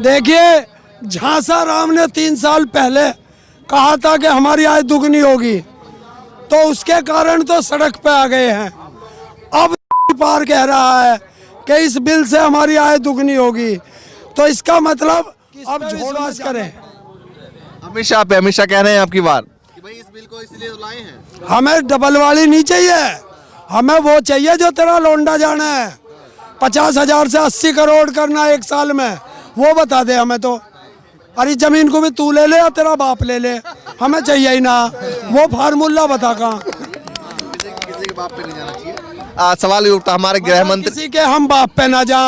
देखिए, झांसा राम ने 3 साल पहले कहा था कि हमारी आय दुगनी होगी, तो उसके कारण तो सड़क पे आ गए हैं। अब पार कह रहा है कि इस बिल से हमारी आय दुगनी होगी, तो इसका मतलब अब विश्वास करें। अमित शाह कह रहे हैं आपकी बार कि भाई इस बिल को इसलिए लाए हैं। हमें डबल वाली नहीं चाहिए, हमें वो चाहिए जो तेरा लौंडा जाना है। 50,000 से 80 करोड़ करना 1 साल में, वो बता दे हमें तो। अरे जमीन को भी तू ले ले या तेरा बाप ले ले, हमें चाहिए ही ना। वो फार्मूला बता कहाँ। किसी के बाप पे नहीं जाना चाहिए। सवाल ये उठता, हमारे गृह मंत्री किसी के हम बाप पे ना जा।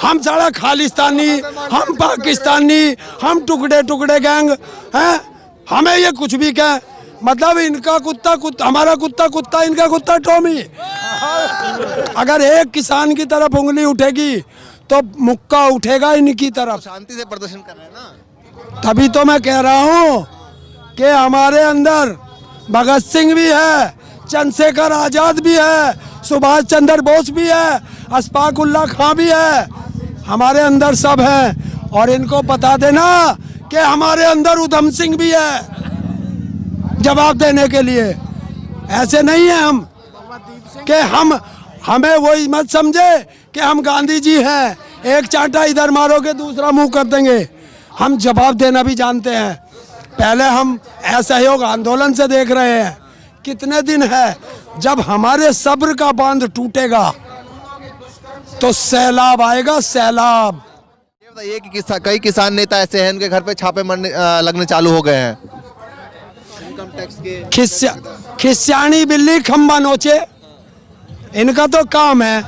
हम सारा खालिस्तानी, हम पाकिस्तानी, हम टुकड़े टुकड़े गैंग हैं। हमें ये कुछ भी कह, मतलब इनका कुत्ता कुत्ता, हमारा कुत्ता कुत्ता, इनका कुत्ता टॉमी। अगर एक किसान की तरफ उंगली उठेगी तो मुक्का उठेगा इनकी तरफ। शांति से प्रदर्शन कर रहे हैं ना, तभी तो मैं कह रहा हूँ कि हमारे अंदर भगत सिंह भी है, चंद्रशेखर आजाद भी है, सुभाष चंद्र बोस भी है, अशफाक उल्लाह खां भी है। हमारे अंदर सब है, और इनको बता देना कि हमारे अंदर उधम सिंह भी है जवाब देने के लिए। ऐसे नहीं है हम कि हमें वही मत समझे कि हम गांधी जी हैं, एक चांटा इधर मारोगे दूसरा मुंह कर देंगे। हम जवाब देना भी जानते हैं। पहले हम असहयोग आंदोलन से देख रहे हैं, कितने दिन है। जब हमारे सब्र का बांध टूटेगा तो सैलाब आएगा, सैलाब। ये बताइए कि कई किसान नेता ऐसे हैं इनके घर पे छापे लगने चालू हो गए हैं इनकम टैक्स के। खिस्यानी बिल्ली खंबा नोचे, इनका तो काम है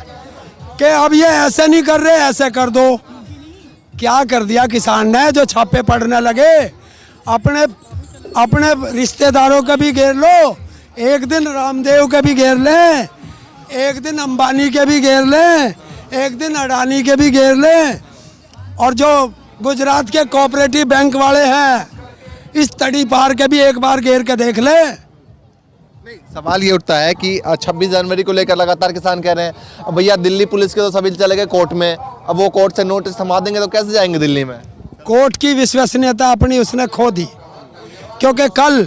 कि अब ये ऐसे नहीं कर रहे, ऐसे कर दो। क्या कर दिया किसान ने जो छापे पड़ने लगे। अपने रिश्तेदारों का भी घेर लो, एक दिन रामदेव के भी घेर लें, एक दिन अंबानी के भी घेर लें, एक दिन अडानी के भी घेर लें, और जो गुजरात के कोऑपरेटिव बैंक वाले हैं इस तड़ी पार के भी एक बार घेर के देख ले। नहीं, सवाल ये उठता है कि 26 जनवरी को लेकर लगातार किसान कह रहे हैं भैया दिल्ली पुलिस के तो सभी चले गए कोर्ट में, अब वो कोर्ट से नोटिस थमा देंगे तो कैसे जाएंगे दिल्ली में। कोर्ट की विश्वसनीयता अपनी उसने खो दी, क्योंकि कल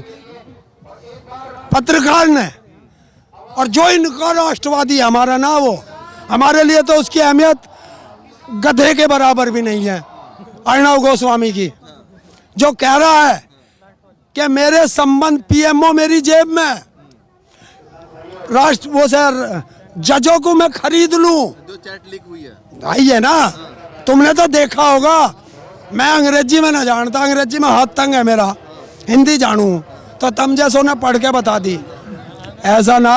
पत्रकार ने, और जो इनका राष्ट्रवादी हमारा ना, वो हमारे लिए तो उसकी अहमियत गधे के बराबर भी नहीं है। अर्णव गोस्वामी की जो कह रहा है कि मेरे संबंध पीएमओ मेरी जेब में, राष्ट्र वो सर जजों को मैं खरीद लूं। जो चैट लीक हुई है आई है ना, तुमने तो देखा होगा। मैं अंग्रेजी में ना जानता, अंग्रेजी में हाथ तंग है मेरा, हिंदी जानू तो तुम जैसों ने पढ़ के बता दी। ऐसा ना,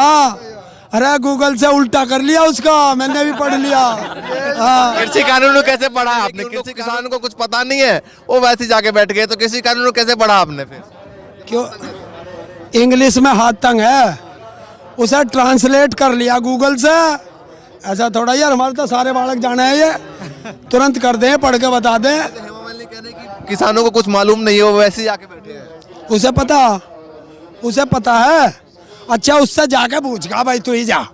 अरे गूगल से उल्टा कर लिया उसका, मैंने भी पढ़ लिया। कृषि कानून को कैसे पढ़ा आपने? कृषि किसान को कुछ पता नहीं है, वो वैसे जाके बैठ गए, तो कृषि कानून को कैसे पढ़ा आपने फिर? क्यों? इंग्लिश में हाथ तंग है, उसे ट्रांसलेट कर लिया गूगल से। ऐसा थोड़ा यार, हमारे तो सारे बालक जाने हैं, ये तुरंत कर दें, पढ़ के बता दें। हेमा मालिनी कह रहे हैं कि किसानों को कुछ मालूम नहीं है, वो वैसे ही जाके बैठे हैं। उसे पता है। अच्छा, उससे जाके पूछगा भाई, तू ही जा,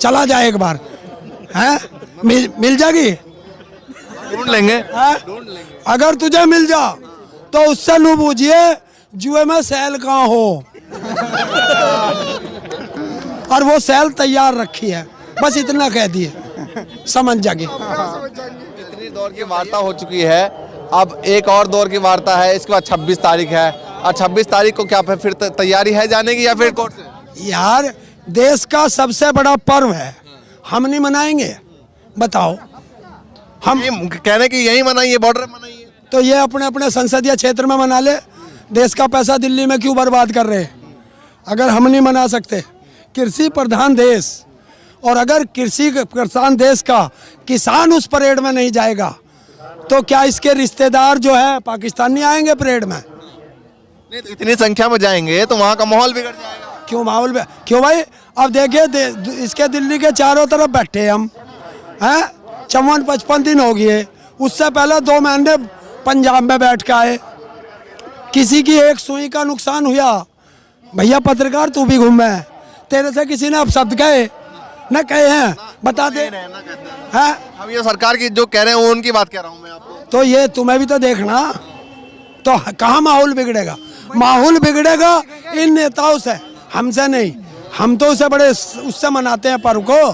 चला जा एक बार, हैं मिल जाएगी, ढूंढ लेंगे। अगर तुझे मिल जा तो उससे नू पूछिए जुए में सेल कहाँ हो, और वो सेल तैयार रखी है, बस इतना कह दिए, समझ जाएगी। इतनी दौर की वार्ता हो चुकी है, अब एक और दौर की वार्ता है, इसके बाद 26 तारीख है, और 26 तारीख को क्या फिर तैयारी है जाने की या फिर कोर्ट से? यार, देश का सबसे बड़ा पर्व है, हम नहीं मनाएंगे? बताओ। हम कह रहे कि यही मनाइए, बॉर्डर मनाइए, तो ये अपने अपने संसदीय क्षेत्र में मना ले। देश का पैसा दिल्ली में क्यों बर्बाद कर रहे हैं अगर हम नहीं मना सकते? कृषि प्रधान देश, और अगर कृषि प्रधान देश का किसान उस परेड में नहीं जाएगा तो क्या इसके रिश्तेदार जो है पाकिस्तान नहीं आएंगे परेड में? नहीं, तो इतनी संख्या में जाएंगे तो वहाँ का माहौल बिगड़ जाएगा। क्यों माहौल में? क्यों भाई? अब देखिए, इसके दिल्ली के चारों तरफ बैठे हम हैं, 54-55 दिन हो गए। उससे पहले 2 महीने पंजाब में बैठ के आए। किसी की एक सुई का नुकसान हुआ, भैया पत्रकार तू भी घूमे, तेरे से किसी ने अपशब्द कहे न कहे हैं? बता दे। अब ये सरकार की जो कह रहे हैं वो उनकी बात कह रहा हूँ मैं आपको। तो ये तुम्हें भी तो देखना, तो कहाँ माहौल बिगड़ेगा? माहौल बिगड़ेगा इन नेताओं से, हमसे नहीं। हम तो उसे बड़े उससे मनाते हैं पर्व को,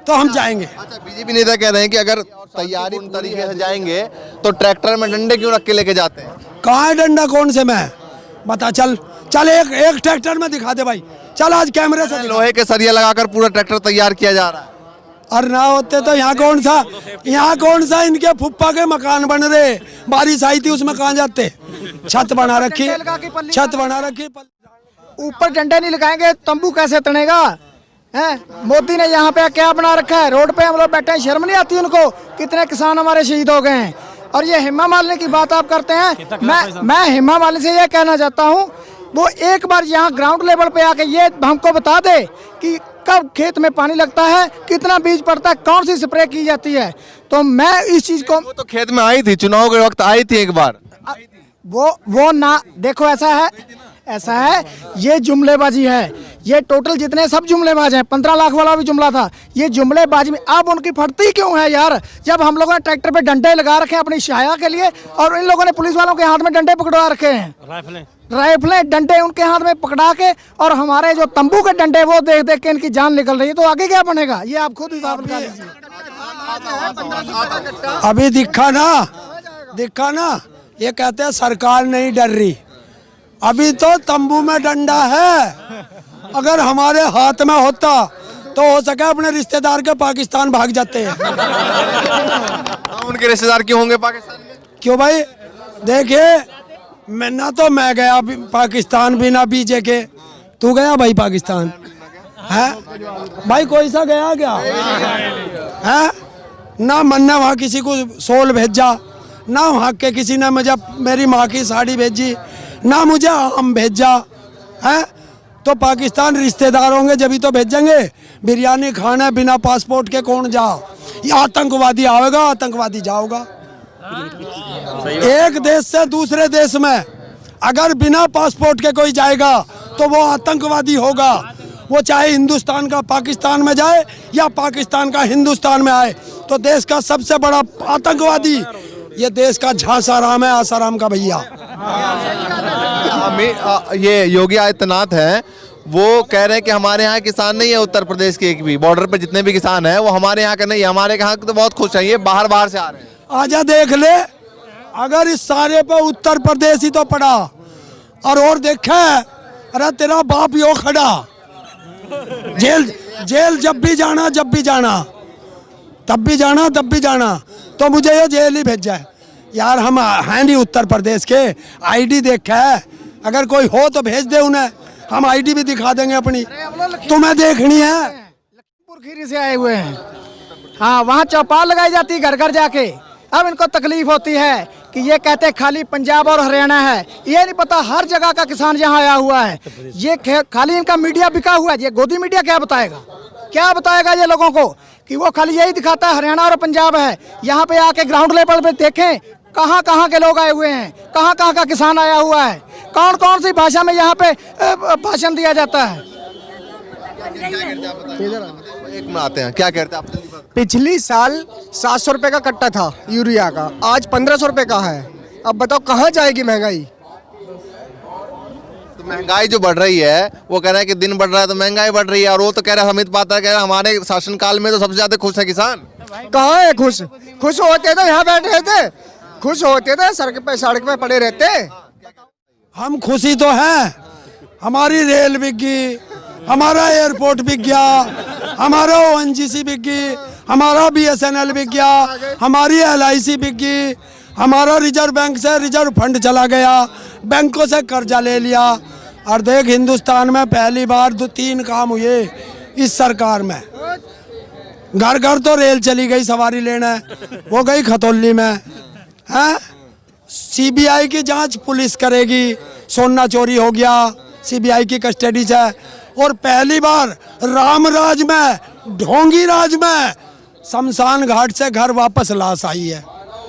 तो हम जाएंगे। अच्छा, बीजेपी नेता कह रहे हैं कि अगर तैयारी उन तरीके से जाएंगे तो ट्रैक्टर में डंडे क्यों रख के लेके जाते हैं? कहाँ है डंडा? कौन से में? बता, चल चल एक ट्रैक्टर में दिखा दे भाई, चल आज कैमरे से। लोहे के सरिया लगाकर पूरा ट्रैक्टर तैयार किया जा रहा है। और ना होते तो यहाँ कौन सा इनके फुप्पा के मकान बन रहे? बारिश आई थी उसमें कहाँ जाते? छत बना रखी, छत बना रखी, ऊपर डंडे नहीं लगाएंगे तंबू कैसे तनेगा? हैं? मोदी ने यहाँ पे क्या बना रखा है? रोड पे हम लोग बैठे हैं, शर्म नहीं आती उनको? कितने किसान हमारे शहीद हो गए हैं। और ये हेमा मालिनी की बात आप करते हैं, मैं हेमा मालिनी से ये कहना चाहता हूँ, वो एक बार यहाँ ग्राउंड लेवल पे आके ये हमको बता दे कि कब खेत में पानी लगता है, कितना बीज पड़ता है, कौन सी स्प्रे की जाती है। तो मैं इस चीज को, वो तो खेत में आई थी, चुनाव के वक्त आई थी एक बार। वो ना देखो, ऐसा है ये जुमलेबाजी है। ये टोटल जितने सब जुमलेबाज हैं, 15 लाख वाला भी जुमला था। ये जुमलेबाजी में अब उनकी फटती क्यों है यार? जब हम लोगों ने ट्रैक्टर पे डंडे लगा रखे हैं अपनी छाया के लिए, और इन लोगों ने पुलिस वालों के हाथ में डंडे पकड़वा रखे हैं, राइफलें डंडे उनके हाथ में पकड़ा के, और हमारे जो तंबू के डंडे वो देख देख के इनकी जान निकल रही है। तो आगे क्या बनेगा ये आप खुद हिसाब लगा लीजिए। अभी दिखा ना, ये कहते हैं सरकार नहीं डर रही। अभी तो तंबू में डंडा है, अगर हमारे हाथ में होता तो हो सके अपने रिश्तेदार के पाकिस्तान भाग जाते हैं। उनके रिश्तेदार क्यों होंगे पाकिस्तान में? क्यों भाई? देखिए, मैं गया पाकिस्तान बिना बीजे के। तू गया भाई पाकिस्तान? है भाई, कोई सा गया क्या? है ना, मन ने वहाँ किसी को सोल भेजा, ना वहाँ के किसी ने मुझे मेरी माँ की साड़ी भेजी, ना मुझे आम भेजा है। तो पाकिस्तान रिश्तेदार होंगे जब ही तो भेजेंगे। बिरयानी खाना बिना पासपोर्ट के कौन जाओ? ये आतंकवादी आएगा, आतंकवादी जाओगा। एक देश से दूसरे देश में अगर बिना पासपोर्ट के कोई जाएगा तो वो आतंकवादी होगा। वो चाहे हिंदुस्तान का पाकिस्तान में जाए या पाकिस्तान का हिंदुस्तान में आए, तो देश का सबसे बड़ा आतंकवादी ये देश का झांसाराम है, आसाराम का भैया। ये योगी आदित्यनाथ हैं, वो कह रहे हैं कि हमारे यहाँ किसान नहीं है, उत्तर प्रदेश के एक भी बॉर्डर पे जितने भी किसान हैं वो हमारे यहाँ के नहीं है, हमारे यहाँ के तो बहुत खुश हैं, ये बाहर से आ रहे हैं। आजा देख ले, अगर इस सारे पे उत्तर प्रदेश ही तो पड़ा और देखे, अरे तेरा बाप यो खड़ा, जेल जब भी जाना तब भी जाना, तो मुझे ये जेल ही भेजा है यार। हम हैं नहीं उत्तर प्रदेश के, आईडी देखा है, अगर कोई हो तो भेज दे उन्हें, हम आईडी भी दिखा देंगे अपनी, तुम्हें देखनी है। लखीमपुर खीरी से आए हुए हैं, हाँ, वहाँ चौपाल लगाई जाती है घर घर जाके। अब इनको तकलीफ होती है कि ये कहते हैं खाली पंजाब और हरियाणा है, ये नहीं पता हर जगह का किसान यहाँ आया हुआ है। ये खाली इनका मीडिया बिका हुआ है। ये गोदी मीडिया क्या बताएगा ये लोगों को कि वो खाली यही दिखाता है हरियाणा और पंजाब है। यहाँ पे आके ग्राउंड लेवल पे देखें कहाँ कहाँ के लोग आए हुए हैं, कहाँ कहाँ का किसान आया हुआ है, कौन कौन सी भाषा में यहाँ पे भाषण दिया जाता है। एक में आते हैं, क्या कहते हैं आप? पिछली साल 700 रुपए का कट्टा था यूरिया का, आज 1500 रुपए का है। अब बताओ कहाँ जाएगी महंगाई? तो महंगाई जो बढ़ रही है, वो कह रहे हैं कि दिन बढ़ रहा है तो महंगाई बढ़ रही है, और वो तो कह रहे हैं अमित पात्रा कह रहे हैं हमारे शासनकाल में तो सबसे ज्यादा खुश है किसान। कहाँ है खुश? खुश होते तो यहाँ बैठे रहते, खुश होते थे सड़क पे पड़े रहते। हम खुशी तो हैं, हमारी रेल बिक गई, हमारा एयरपोर्ट बिक गया, हमारा ONGC बिक गई, हमारा BSNL बिक गया, हमारी LIC बिक गई, हमारा रिजर्व बैंक से रिजर्व फंड चला गया, बैंकों से कर्जा ले लिया। और देख, हिंदुस्तान में पहली बार 2-3 काम हुए इस सरकार में। घर घर तो रेल चली गई सवारी लेने, वो गई खतौली में है। CBI की जांच पुलिस करेगी, सोना चोरी हो गया CBI की कस्टडी से। और पहली बार रामराज में, ढोंगी राज में, शमशान घाट से घर वापस लाश आई है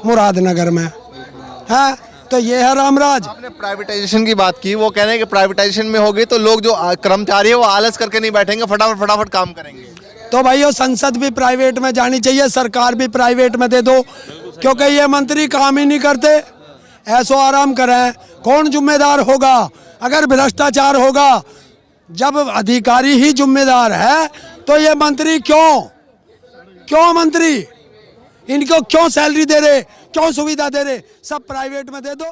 मुरादनगर में, है। तो ये है रामराज। आपने प्राइवेटाइजेशन की बात की, वो कह रहे हैं कि प्राइवेटाइजेशन में होगी तो लोग जो कर्मचारी है वो आलस करके नहीं बैठेंगे, फटाफट काम करेंगे। तो भाई वो संसद भी प्राइवेट में जानी चाहिए, सरकार भी प्राइवेट में दे दो, क्योंकि ये मंत्री काम ही नहीं करते, ऐसो आराम करें। कौन जिम्मेदार होगा अगर भ्रष्टाचार होगा? जब अधिकारी ही जिम्मेदार है तो ये मंत्री क्यों मंत्री इनको क्यों सैलरी दे रहे, क्यों सुविधा दे रहे? सब प्राइवेट में दे दो।